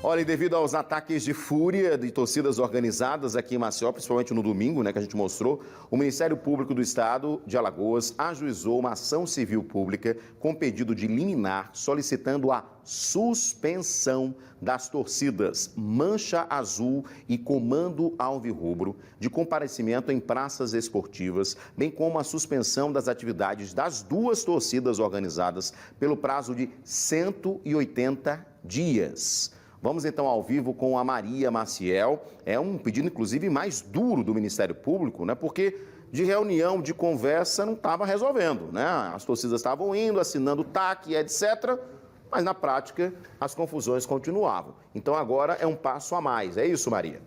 Olha, e devido aos ataques de fúria de torcidas organizadas aqui em Maceió, principalmente no domingo, que a gente mostrou, o Ministério Público do Estado de Alagoas ajuizou uma ação civil pública com pedido de liminar solicitando a suspensão das torcidas Mancha Azul e Comando Alvirrubro de comparecimento em praças esportivas, bem como a suspensão das atividades das duas torcidas organizadas pelo prazo de 180 dias. Vamos então ao vivo com a Maria Maciel. É um pedido, inclusive, mais duro do Ministério Público, porque de reunião, de conversa, não estava resolvendo, As torcidas estavam indo, assinando TAC, etc., mas na prática as confusões continuavam. Então agora é um passo a mais. É isso, Maria?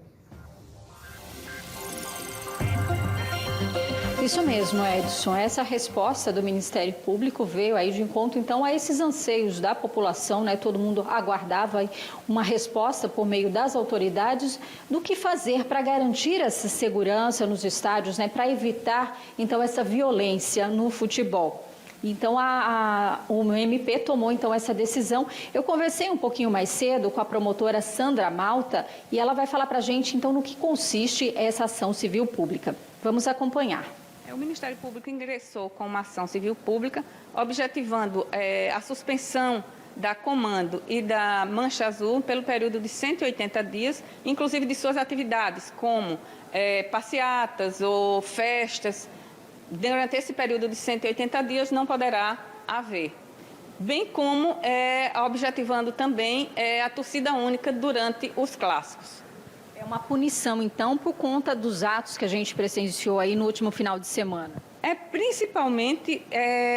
Isso mesmo, Edson. Essa resposta do Ministério Público veio aí de encontro, então, a esses anseios da população, Todo mundo aguardava uma resposta por meio das autoridades do que fazer para garantir essa segurança nos estádios, para evitar, então, essa violência no futebol. Então, o MP tomou, então, essa decisão. Eu conversei um pouquinho mais cedo com a promotora Sandra Malta e ela vai falar para a gente, então, no que consiste essa ação civil pública. Vamos acompanhar. O Ministério Público ingressou com uma ação civil pública, objetivando a suspensão da Comando e da Mancha Azul pelo período de 180 dias, inclusive de suas atividades, como passeatas ou festas. Durante esse período de 180 dias não poderá haver. Bem como objetivando também a torcida única durante os clássicos. É uma punição, então, por conta dos atos que a gente presenciou aí no último final de semana. É principalmente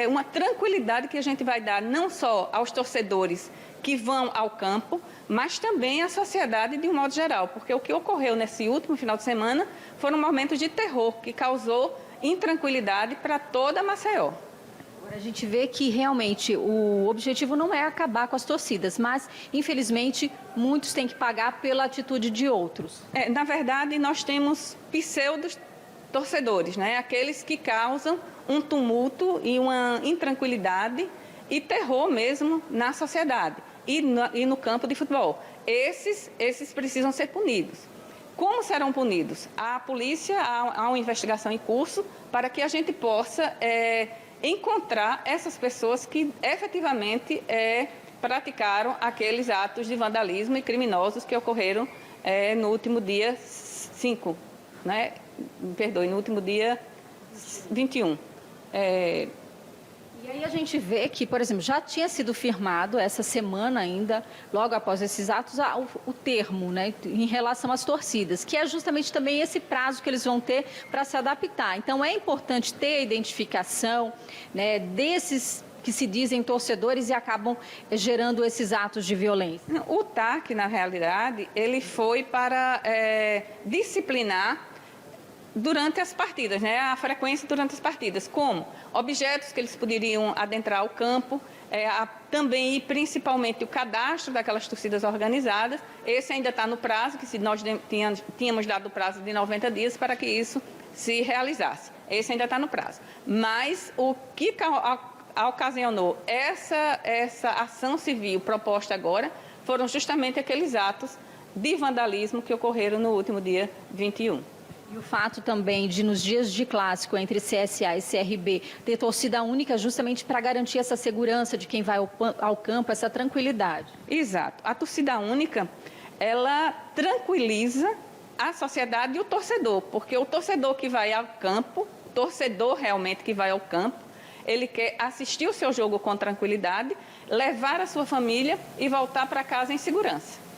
uma tranquilidade que a gente vai dar não só aos torcedores que vão ao campo, mas também à sociedade de um modo geral. Porque o que ocorreu nesse último final de semana foram momentos de terror que causou intranquilidade para toda Maceió. A gente vê que realmente o objetivo não é acabar com as torcidas, mas, infelizmente, muitos têm que pagar pela atitude de outros. Na verdade, nós temos pseudos torcedores, Aqueles que causam um tumulto e uma intranquilidade e terror mesmo na sociedade e no campo de futebol. Esses precisam ser punidos. Como serão punidos? A polícia, há uma investigação em curso para que a gente possa encontrar essas pessoas que efetivamente praticaram aqueles atos de vandalismo e criminosos que ocorreram no último dia 5, no último dia 21. E aí a gente vê que, por exemplo, já tinha sido firmado essa semana ainda, logo após esses atos, o termo, em relação às torcidas, que é justamente também esse prazo que eles vão ter para se adaptar. Então, é importante ter a identificação, desses que se dizem torcedores e acabam gerando esses atos de violência. O TAC, na realidade, ele foi para disciplinar durante as partidas, a frequência durante as partidas, como objetos que eles poderiam adentrar ao campo, também e principalmente o cadastro daquelas torcidas organizadas. Esse ainda está no prazo, que nós tínhamos dado o prazo de 90 dias para que isso se realizasse. Esse ainda está no prazo. Mas o que ocasionou essa ação civil proposta agora foram justamente aqueles atos de vandalismo que ocorreram no último dia 21. E o fato também de, nos dias de clássico entre CSA e CRB, ter torcida única justamente para garantir essa segurança de quem vai ao campo, essa tranquilidade. Exato. A torcida única, ela tranquiliza a sociedade e o torcedor, porque o torcedor que vai ao campo, torcedor realmente que vai ao campo, ele quer assistir o seu jogo com tranquilidade, levar a sua família e voltar para casa em segurança.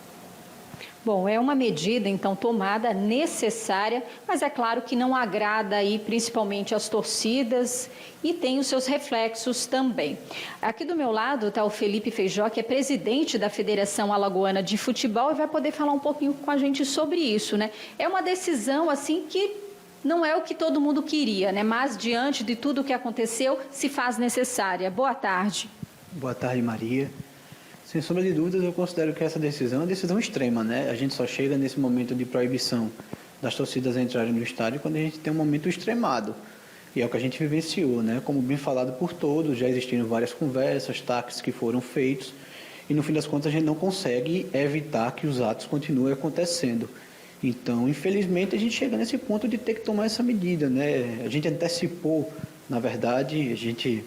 Bom, é uma medida, então, tomada necessária, mas é claro que não agrada aí principalmente as torcidas e tem os seus reflexos também. Aqui do meu lado está o Felipe Feijó, que é presidente da Federação Alagoana de Futebol e vai poder falar um pouquinho com a gente sobre isso, É uma decisão, assim, que não é o que todo mundo queria, Mas, diante de tudo o que aconteceu, se faz necessária. Boa tarde. Boa tarde, Maria. Sem sombra de dúvidas, eu considero que essa decisão é uma decisão extrema, A gente só chega nesse momento de proibição das torcidas entrarem no estádio quando a gente tem um momento extremado. E é o que a gente vivenciou, Como bem falado por todos, já existiram várias conversas, TACs que foram feitos. e no fim das contas a gente não consegue evitar que os atos continuem acontecendo. Então, infelizmente, a gente chega nesse ponto de ter que tomar essa medida, né? A gente antecipou, na verdade, a gente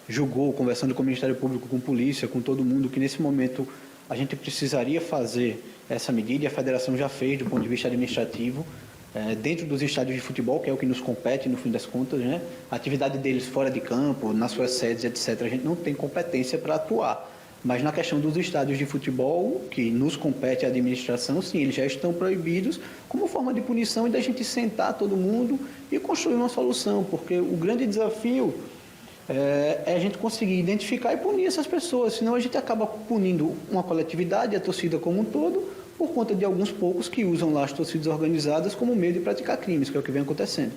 julgou, conversando com o Ministério Público, com a polícia, com todo mundo, que nesse momento a gente precisaria fazer essa medida, e a federação já fez do ponto de vista administrativo, dentro dos estádios de futebol, que é o que nos compete no fim das contas, né? A atividade deles fora de campo, nas suas sedes, etc., a gente não tem competência para atuar. Mas na questão dos estádios de futebol, que nos compete a administração, sim, eles já estão proibidos como forma de punição e da gente sentar todo mundo e construir uma solução, porque o grande desafio é a gente conseguir identificar e punir essas pessoas, senão a gente acaba punindo uma coletividade, a torcida como um todo, por conta de alguns poucos que usam lá as torcidas organizadas como meio de praticar crimes, que é o que vem acontecendo.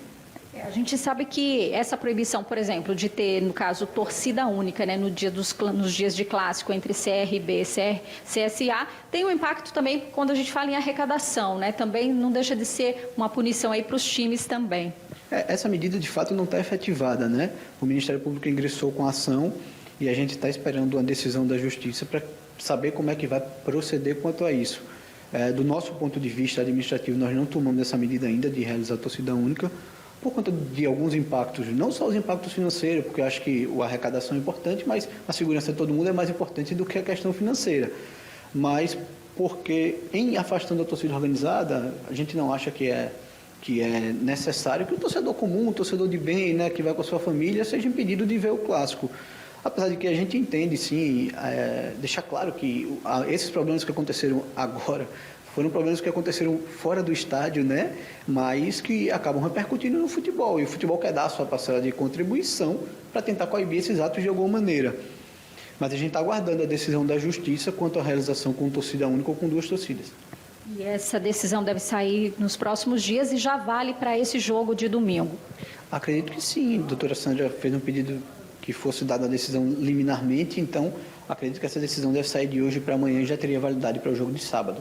A gente sabe que essa proibição, por exemplo, de ter, no caso, torcida única, né, nos dias de clássico entre CRB e CSA, tem um impacto também quando a gente fala em arrecadação, né? Também não deixa de ser uma punição aí para os times também. Essa medida, de fato, não está efetivada, né? O Ministério Público ingressou com a ação e a gente está esperando uma decisão da Justiça para saber como é que vai proceder quanto a isso. Do nosso ponto de vista administrativo, nós não tomamos essa medida ainda de realizar a torcida única, por conta de alguns impactos, não só os impactos financeiros, porque eu acho que a arrecadação é importante, mas a segurança de todo mundo é mais importante do que a questão financeira. Mas porque, em afastando a torcida organizada, a gente não acha que é necessário que o torcedor comum, o torcedor de bem, né, que vai com a sua família, seja impedido de ver o clássico. Apesar de que a gente entende, sim, deixar claro que esses problemas que aconteceram agora foram problemas que aconteceram fora do estádio, né? Mas que acabam repercutindo no futebol. E o futebol quer dar a sua parcela de contribuição para tentar coibir esses atos de alguma maneira. Mas a gente está aguardando a decisão da Justiça quanto à realização com torcida única ou com duas torcidas. E essa decisão deve sair nos próximos dias e já vale para esse jogo de domingo? Acredito que sim. A doutora Sandra fez um pedido que fosse dada a decisão liminarmente, então acredito que essa decisão deve sair de hoje para amanhã e já teria validade para o jogo de sábado.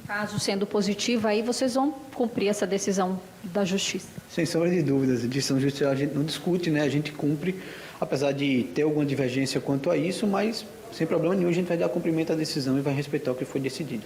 Caso sendo positivo, aí vocês vão cumprir essa decisão da Justiça? Sem sombra de dúvidas. A decisão judicial a gente não discute, né? A gente cumpre, apesar de ter alguma divergência quanto a isso, mas sem problema nenhum a gente vai dar cumprimento à decisão e vai respeitar o que foi decidido.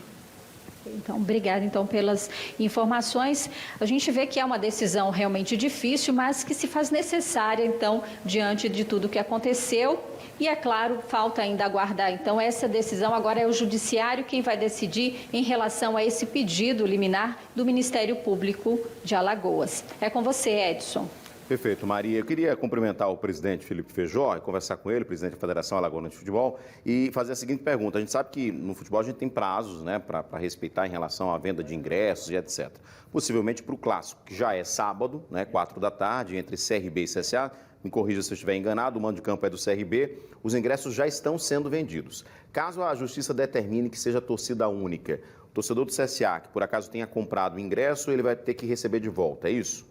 Então, obrigada então pelas informações. A gente vê que é uma decisão realmente difícil, mas que se faz necessária, então, diante de tudo que aconteceu. E, é claro, falta ainda aguardar, então, essa decisão. Agora é o Judiciário quem vai decidir em relação a esse pedido liminar do Ministério Público de Alagoas. É com você, Edson. Perfeito, Maria. Eu queria cumprimentar o presidente Felipe Feijó e conversar com ele, presidente da Federação Alagoana de Futebol, e fazer a seguinte pergunta. A gente sabe que no futebol a gente tem prazos, né, para respeitar em relação à venda de ingressos e etc. Possivelmente para o clássico, que já é sábado, né, 4 da tarde, entre CRB e CSA. Me corrija se eu estiver enganado, o mando de campo é do CRB. Os ingressos já estão sendo vendidos. Caso a Justiça determine que seja torcida única, o torcedor do CSA, que por acaso tenha comprado o ingresso, ele vai ter que receber de volta, é isso?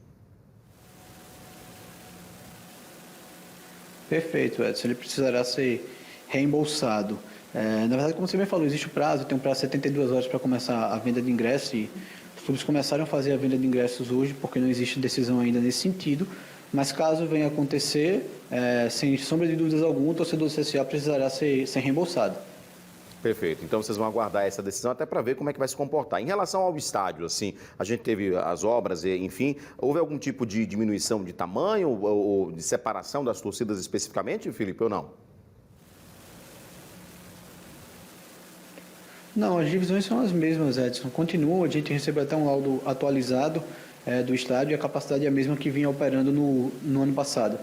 Perfeito, Edson. Ele precisará ser reembolsado. Na verdade, como você bem falou, existe o prazo, tem um prazo de 72 horas para começar a venda de ingressos e os clubes começaram a fazer a venda de ingressos hoje porque não existe decisão ainda nesse sentido, mas caso venha acontecer, sem sombra de dúvidas alguma, o torcedor do CSA precisará ser reembolsado. Perfeito. Então, vocês vão aguardar essa decisão até para ver como é que vai se comportar. Em relação ao estádio, assim, a gente teve as obras, enfim, houve algum tipo de diminuição de tamanho ou de separação das torcidas especificamente, Felipe, ou não? Não, as divisões são as mesmas, Edson. Continuam, a gente recebeu até um laudo atualizado do estádio e a capacidade é a mesma que vinha operando no ano passado.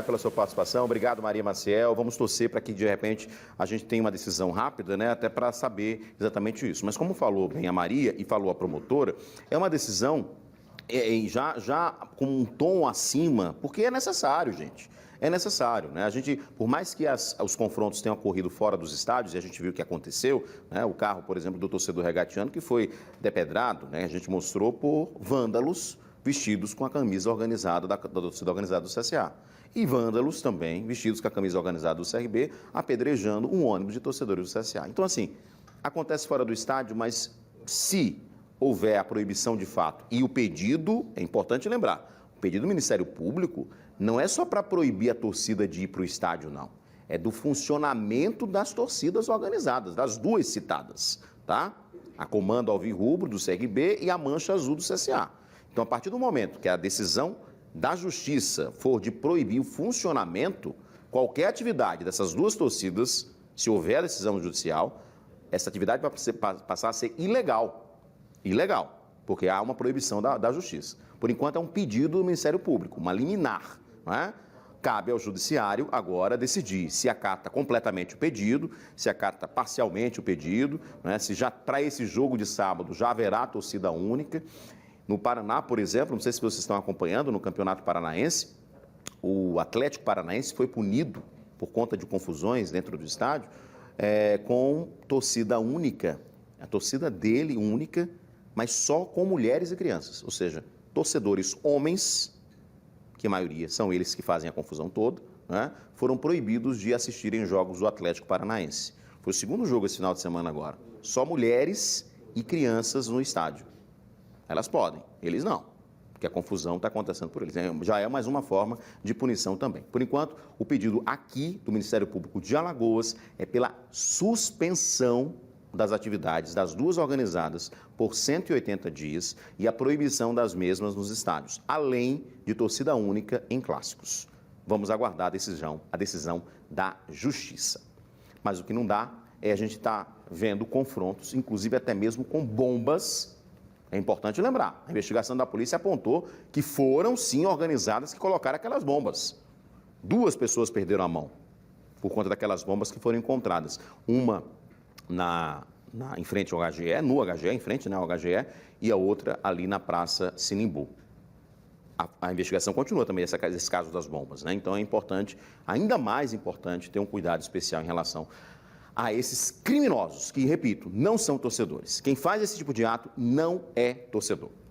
Pela sua participação, obrigado Maria Maciel, vamos torcer para que de repente a gente tenha uma decisão rápida, né, até para saber exatamente isso, mas como falou bem a Maria e falou a promotora, é uma decisão já com um tom acima, porque é necessário, gente. É necessário, né? A gente, por mais que os confrontos tenham ocorrido fora dos estádios, e a gente viu o que aconteceu, né? O carro, por exemplo, do torcedor regatiano, que foi depedrado, né? A gente mostrou por vândalos vestidos com a camisa organizada da torcida organizada do CSA. E vândalos também vestidos com a camisa organizada do CRB, apedrejando um ônibus de torcedores do CSA. Então, assim, acontece fora do estádio, mas se houver a proibição de fato, e o pedido, é importante lembrar, o pedido do Ministério Público não é só para proibir a torcida de ir para o estádio, não. é do funcionamento das torcidas organizadas, das duas citadas, tá? A Comando Alvirrubro do CRB e a Mancha Azul do CSA. Então, a partir do momento que a decisão da Justiça for de proibir o funcionamento, qualquer atividade dessas duas torcidas, se houver decisão judicial, essa atividade vai passar a ser ilegal. Ilegal, porque há uma proibição da Justiça. Por enquanto, é um pedido do Ministério Público, uma liminar, não é? Cabe ao Judiciário agora decidir se acata completamente o pedido, se acata parcialmente o pedido, né? Se já para esse jogo de sábado já haverá torcida única. No Paraná, por exemplo, não sei se vocês estão acompanhando, no Campeonato Paranaense, o Atlético Paranaense foi punido por conta de confusões dentro do estádio com torcida única, a torcida dele única, mas só com mulheres e crianças, ou seja, torcedores homens, que a maioria são eles que fazem a confusão toda, né, foram proibidos de assistirem jogos do Atlético Paranaense. Foi o segundo jogo esse final de semana agora. Só mulheres e crianças no estádio. Elas podem, eles não, porque a confusão está acontecendo por eles. Já é mais uma forma de punição também. Por enquanto, o pedido aqui do Ministério Público de Alagoas é pela suspensão das atividades das duas organizadas por 180 dias e a proibição das mesmas nos estádios, além de torcida única em clássicos. Vamos aguardar a decisão da Justiça. Mas o que não dá é a gente estar vendo confrontos, inclusive até mesmo com bombas. É importante lembrar, a investigação da polícia apontou que foram sim organizadas que colocaram aquelas bombas. 2 pessoas perderam a mão por conta daquelas bombas que foram encontradas. Uma em frente ao HGE, no HGE, em frente ao HGE, e a outra ali na Praça Sinimbu. A investigação continua também, esse caso das bombas, né? Então é importante, ainda mais importante, ter um cuidado especial em relação a esses criminosos, que, repito, não são torcedores. Quem faz esse tipo de ato não é torcedor.